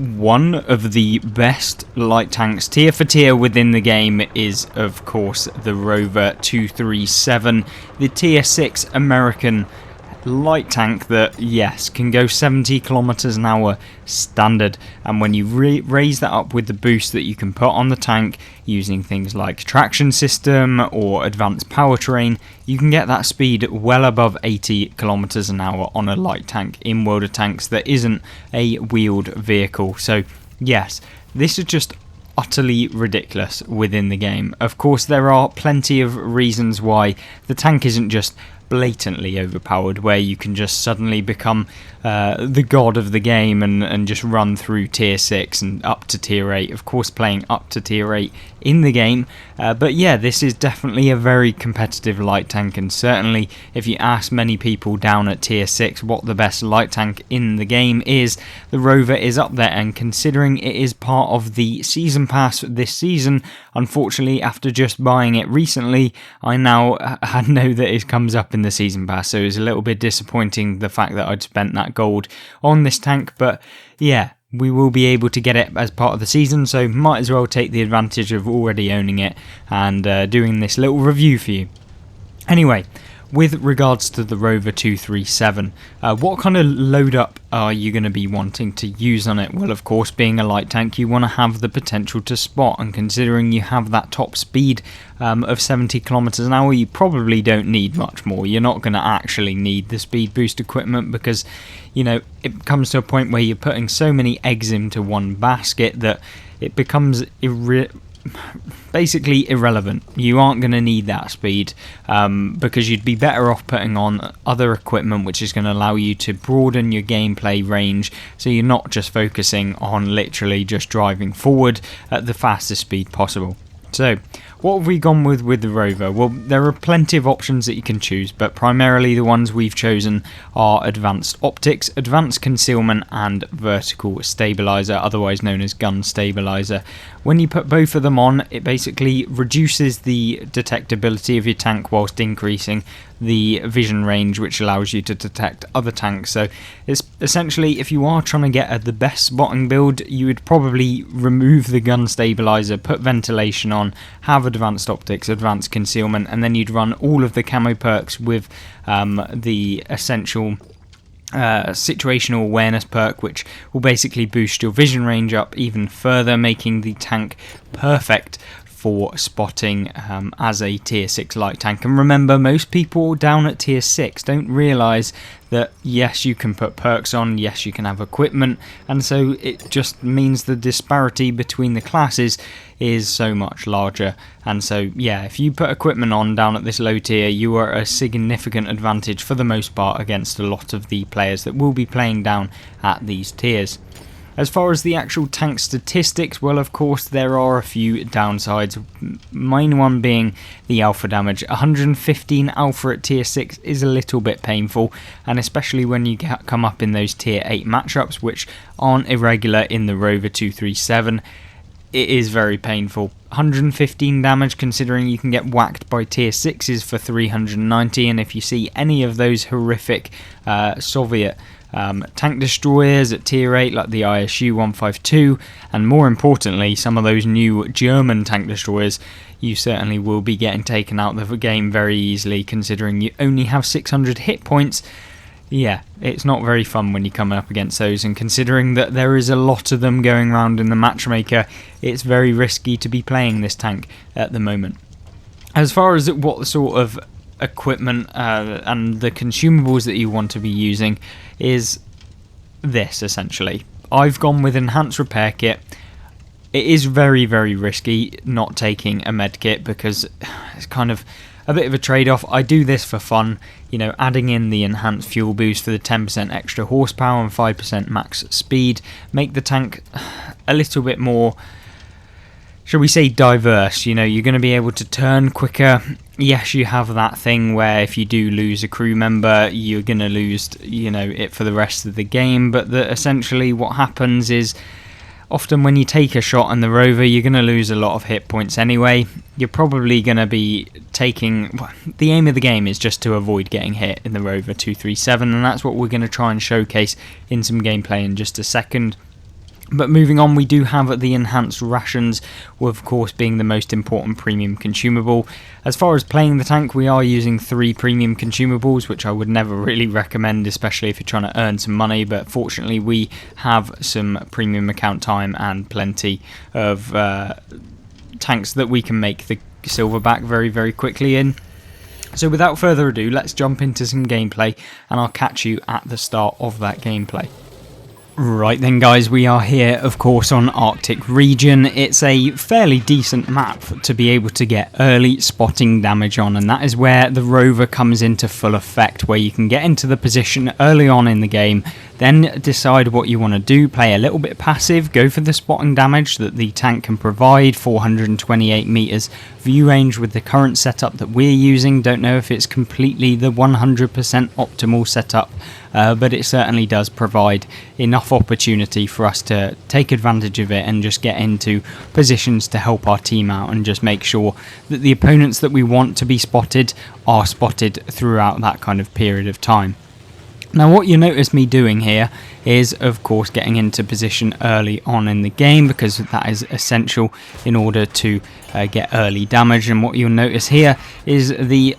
one of the best light tanks tier for tier within the game is of course the Rover 237, the tier 6 American light tank that, yes, can go 70 kilometers an hour standard, and when you raise that up with the boost that you can put on the tank using things like traction system or advanced powertrain, you can get that speed well above 80 kilometers an hour on a light tank in World of Tanks that isn't a wheeled vehicle. So yes, this is just utterly ridiculous within the game. Of course, there are plenty of reasons why the tank isn't just blatantly overpowered, where you can just suddenly become the god of the game and just run through tier 6 and up to tier 8. Of course, playing up to tier 8 in the game, but yeah, this is definitely a very competitive light tank, and certainly if you ask many people down at tier 6 what the best light tank in the game is, the Rover is up there. And considering it is part of the season pass this season, unfortunately after just buying it recently, I now know that it comes up in the season pass, so it was a little bit disappointing the fact that I'd spent that gold on this tank. But yeah, we will be able to get it as part of the season, so might as well take the advantage of already owning it and doing this little review for you. Anyway, with regards to the Rover 237, what kind of load up are you going to be wanting to use on it? Well, of course, being a light tank, you want to have the potential to spot, and considering you have that top speed of 70 kilometers an hour, you probably don't need much more. You're not going to actually need the speed boost equipment because, you know, it comes to a point where you're putting so many eggs into one basket that it becomes basically irrelevant. You aren't going to need that speed because you'd be better off putting on other equipment which is going to allow you to broaden your gameplay range, so you're not just focusing on literally just driving forward at the fastest speed possible. So what have we gone with the Rover? Well, there are plenty of options that you can choose, but primarily the ones we've chosen are advanced optics, advanced concealment and vertical stabilizer, otherwise known as gun stabilizer. When you put both of them on, it basically reduces the detectability of your tank whilst increasing the vision range, which allows you to detect other tanks. So it's essentially, if you are trying to get the best spotting build, you would probably remove the gun stabilizer, put ventilation on, have advanced optics, advanced concealment, and then you'd run all of the camo perks with the essential situational awareness perk, which will basically boost your vision range up even further, making the tank perfect for spotting as a tier 6 light tank. And remember, most people down at tier 6 don't realise that yes, you can put perks on, yes, you can have equipment, and so it just means the disparity between the classes is so much larger. And so yeah, if you put equipment on down at this low tier, you are at a significant advantage for the most part against a lot of the players that will be playing down at these tiers. As far as the actual tank statistics, well, of course, there are a few downsides. Main one being the alpha damage. 115 alpha at tier 6 is a little bit painful, and especially when you come up in those tier 8 matchups, which aren't irregular in the Rover 237. It is very painful. 115 damage, considering you can get whacked by tier 6s for 390, and if you see any of those horrific Soviet tank destroyers at tier 8 like the ISU 152, and more importantly some of those new German tank destroyers, you certainly will be getting taken out of the game very easily, considering you only have 600 hit points. Yeah, it's not very fun when you're coming up against those, and considering that there is a lot of them going around in the matchmaker, it's very risky to be playing this tank at the moment. As far as what sort of equipment and the consumables that you want to be using is this, essentially. I've gone with enhanced repair kit. It is very, very risky not taking a med kit because it's kind of a bit of a trade-off. I do this for fun, you know, adding in the enhanced fuel boost for the 10% extra horsepower and 5% max speed, make the tank a little bit more, shall we say, diverse. You know, you're going to be able to turn quicker. Yes, you have that thing where if you do lose a crew member, you're going to lose, you know, it for the rest of the game, but essentially what happens is often when you take a shot on the Rover, you're going to lose a lot of hit points anyway. You're probably going to be taking... The aim of the game is just to avoid getting hit in the Rover 237, and that's what we're going to try and showcase in some gameplay in just a second. But moving on, we do have the enhanced rations, of course being the most important premium consumable. As far as playing the tank, we are using 3 premium consumables, which I would never really recommend, especially if you're trying to earn some money. But fortunately, we have some premium account time and plenty of tanks that we can make the silverback very, very quickly in. So without further ado, let's jump into some gameplay, and I'll catch you at the start of that gameplay. Right then guys, we are here of course on Arctic region. It's a fairly decent map to be able to get early spotting damage on, and that is where the Rover comes into full effect, where you can get into the position early on in the game, then decide what you want to do, play a little bit passive, go for the spotting damage that the tank can provide, 428 meters view range with the current setup that we're using. Don't know if it's completely the 100% optimal setup, but it certainly does provide enough opportunity for us to take advantage of it and just get into positions to help our team out and just make sure that the opponents that we want to be spotted are spotted throughout that kind of period of time. Now what you notice me doing here is of course getting into position early on in the game, because that is essential in order to get early damage. And what you'll notice here is the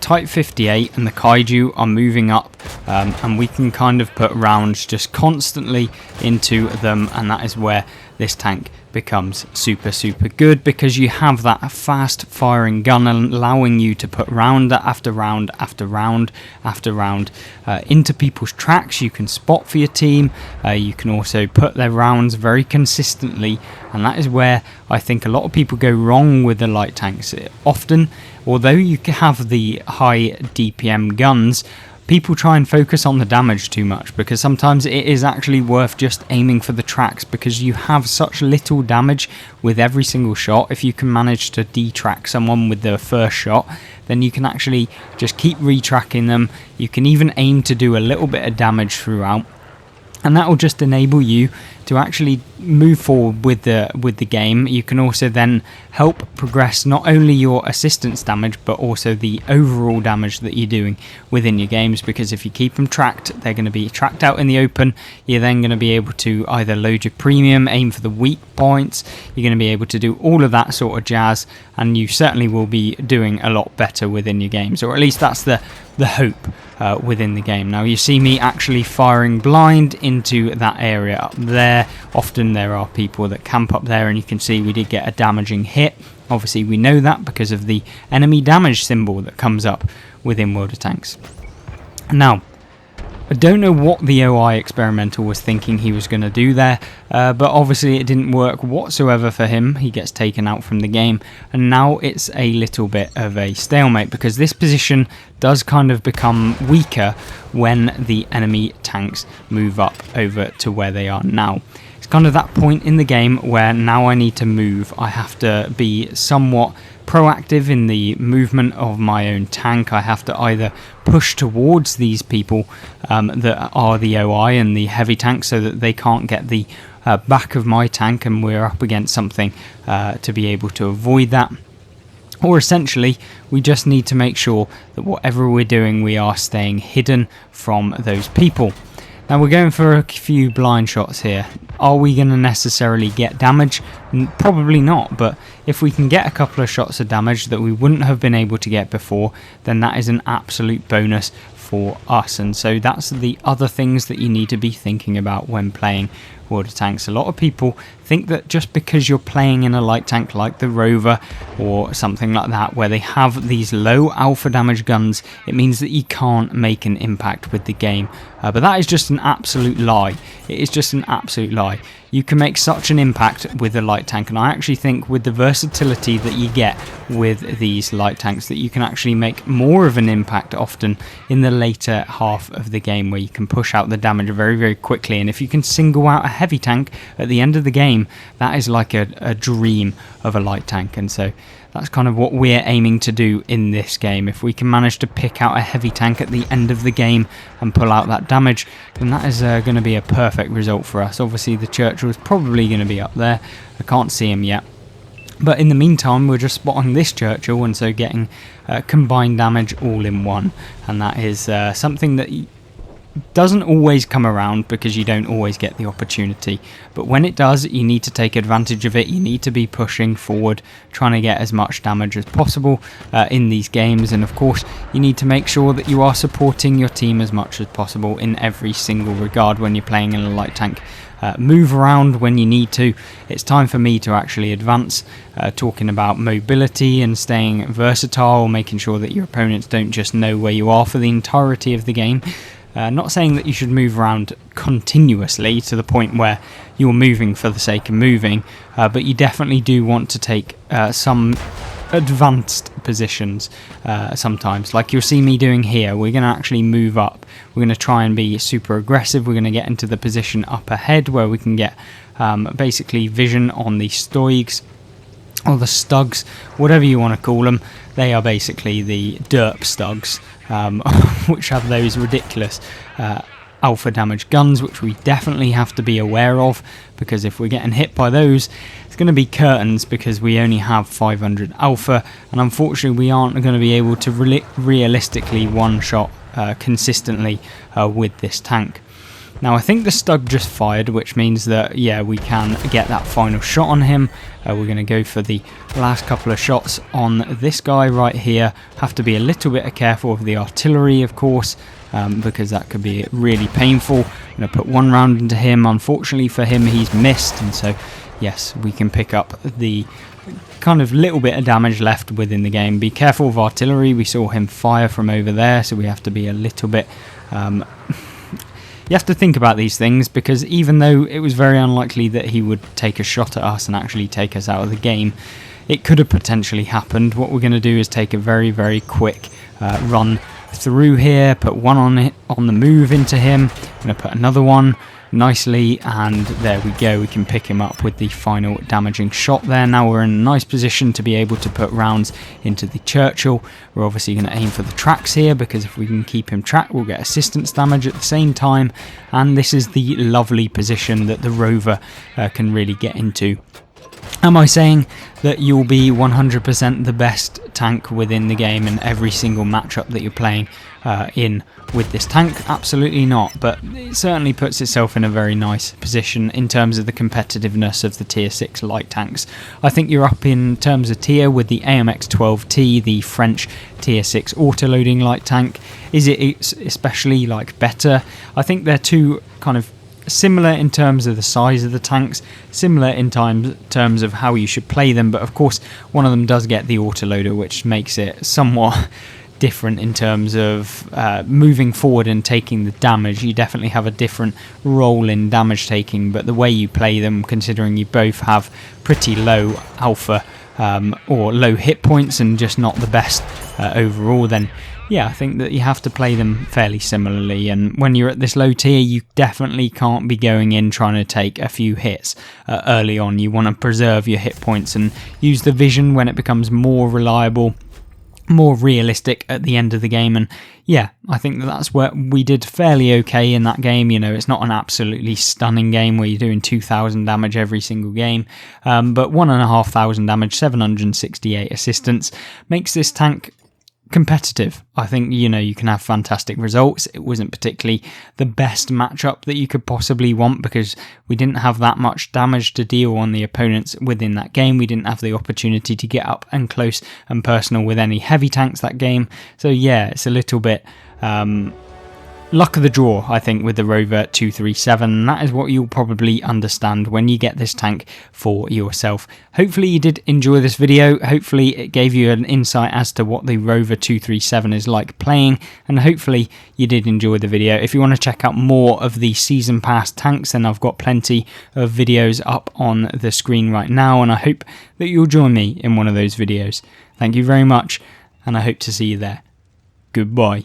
Type 58 and the Kaiju are moving up, and we can kind of put rounds just constantly into them, and that is where this tank becomes super good, because you have that fast firing gun allowing you to put round after round after round after round into people's tracks. You can spot for your team, you can also put their rounds very consistently, and that is where I think a lot of people go wrong with the light tanks. Often, although you can have the high DPM guns, people try and focus on the damage too much, because sometimes it is actually worth just aiming for the tracks, because you have such little damage with every single shot. If you can manage to detrack someone with the first shot, then you can actually just keep retracking them. You can even aim to do a little bit of damage throughout, and that will just enable you to actually move forward with the game. You can also then help progress not only your assistance damage, but also the overall damage that you're doing within your games, because if you keep them tracked, they're going to be tracked out in the open. You're then going to be able to either load your premium, aim for the weak points, you're going to be able to do all of that sort of jazz, and you certainly will be doing a lot better within your games, or at least that's the hope within the game. Now you see me actually firing blind into that area up there. Often there are people that camp up there, and you can see we did get a damaging hit. Obviously we know that because of the enemy damage symbol that comes up within World of Tanks. Now I don't know what the OI experimental was thinking he was going to do there, but obviously it didn't work whatsoever for him. He gets taken out from the game, and now it's a little bit of a stalemate, because this position does kind of become weaker when the enemy tanks move up over to where they are now. It's kind of that point in the game where now I need to move. I have to be somewhat proactive in the movement of my own tank. I have to either push towards these people that are the OI and the heavy tank, so that they can't get the back of my tank and we're up against something to be able to avoid that. Or essentially, we just need to make sure that whatever we're doing, we are staying hidden from those people. Now we're going for a few blind shots here. Are we going to necessarily get damage? Probably not, but if we can get a couple of shots of damage that we wouldn't have been able to get before, then that is an absolute bonus for us. And so that's the other things that you need to be thinking about when playing World of Tanks. A lot of people think that just because you're playing in a light tank like the Rover or something like that, where they have these low alpha damage guns, it means that you can't make an impact with the game. But that is just an absolute lie. It is just an absolute lie. You can make such an impact with a light tank, and I actually think with the versatility that you get with these light tanks, that you can actually make more of an impact often in the later half of the game, where you can push out the damage very quickly. And if you can single out a heavy tank at the end of the game, that is like a dream of a light tank. And so that's kind of what we're aiming to do in this game. If we can manage to pick out a heavy tank at the end of the game and pull out that damage, then that is going to be a perfect result for us. Obviously the Churchill is probably going to be up there. I can't see him yet. But in the meantime, we're just spotting this Churchill, and so getting combined damage all in one. And that is something that doesn't always come around because you don't always get the opportunity, but when it does, you need to take advantage of it. You need to be pushing forward, trying to get as much damage as possible in these games, and of course you need to make sure that you are supporting your team as much as possible in every single regard when you're playing in a light tank. Move around when you need to. It's time for me to actually advance, talking about mobility and staying versatile, making sure that your opponents don't just know where you are for the entirety of the game. Not saying that you should move around continuously to the point where you're moving for the sake of moving, but you definitely do want to take some advanced positions sometimes, like you'll see me doing here. We're going to actually move up. We're going to try and be super aggressive. We're going to get into the position up ahead where we can get basically vision on the Stoigs or the Stugs, whatever you want to call them. They are basically the derp Stugs, which have those ridiculous alpha damage guns, which we definitely have to be aware of, because if we're getting hit by those, it's going to be curtains, because we only have 500 alpha, and unfortunately we aren't going to be able to realistically one-shot consistently with this tank. Now I think the Stug just fired, which means that, yeah, we can get that final shot on him. We're going to go for the last couple of shots on this guy right here. Have to be a little bit careful of the artillery, of course, because that could be really painful. I'm going to put one round into him. Unfortunately for him, he's missed, and so yes, we can pick up the kind of little bit of damage left within the game. Be careful of artillery. We saw him fire from over there, so we have to be a little bit... You have to think about these things, because even though it was very unlikely that he would take a shot at us and actually take us out of the game, it could have potentially happened. What we're going to do is take a very, very quick run through here, put one on the move into him. I'm going to put another one nicely, and there we go. We can pick him up with the final damaging shot there. Now we're in a nice position to be able to put rounds into the Churchill. We're obviously going to aim for the tracks here, because if we can keep him tracked, we'll get assistance damage at the same time, and this is the lovely position that the Rover can really get into. Am I saying that you'll be 100% the best tank within the game in every single matchup that you're playing in with this tank? Absolutely not, but it certainly puts itself in a very nice position in terms of the competitiveness of the tier 6 light tanks. I think you're up in terms of tier with the AMX-12T, the French tier 6 auto-loading light tank. Is it especially better? I think they're two kind of similar in terms of the size of the tanks, similar in terms of how you should play them, but of course one of them does get the autoloader, which makes it somewhat different in terms of moving forward and taking the damage. You definitely have a different role in damage taking, but the way you play them, considering you both have pretty low alpha or low hit points and just not the best overall, then yeah, I think that you have to play them fairly similarly, and when you're at this low tier, you definitely can't be going in trying to take a few hits early on. You want to preserve your hit points and use the vision when it becomes more reliable, more realistic at the end of the game. And yeah, I think that's where we did fairly okay in that game. You know, it's not an absolutely stunning game where you're doing 2,000 damage every single game, but 1,500 damage, 768 assistance makes this tank competitive. I think, you know, you can have fantastic results. It wasn't particularly the best matchup that you could possibly want, because we didn't have that much damage to deal on the opponents within that game. We didn't have the opportunity to get up and close and personal with any heavy tanks that game. So yeah, it's a little bit luck of the draw, I think, with the Rover 237. That is what you'll probably understand when you get this tank for yourself. Hopefully you did enjoy this video. Hopefully it gave you an insight as to what the Rover 237 is like playing, and hopefully you did enjoy the video. If you want to check out more of the Season Pass tanks, then I've got plenty of videos up on the screen right now, and I hope that you'll join me in one of those videos. Thank you very much, and I hope to see you there. Goodbye.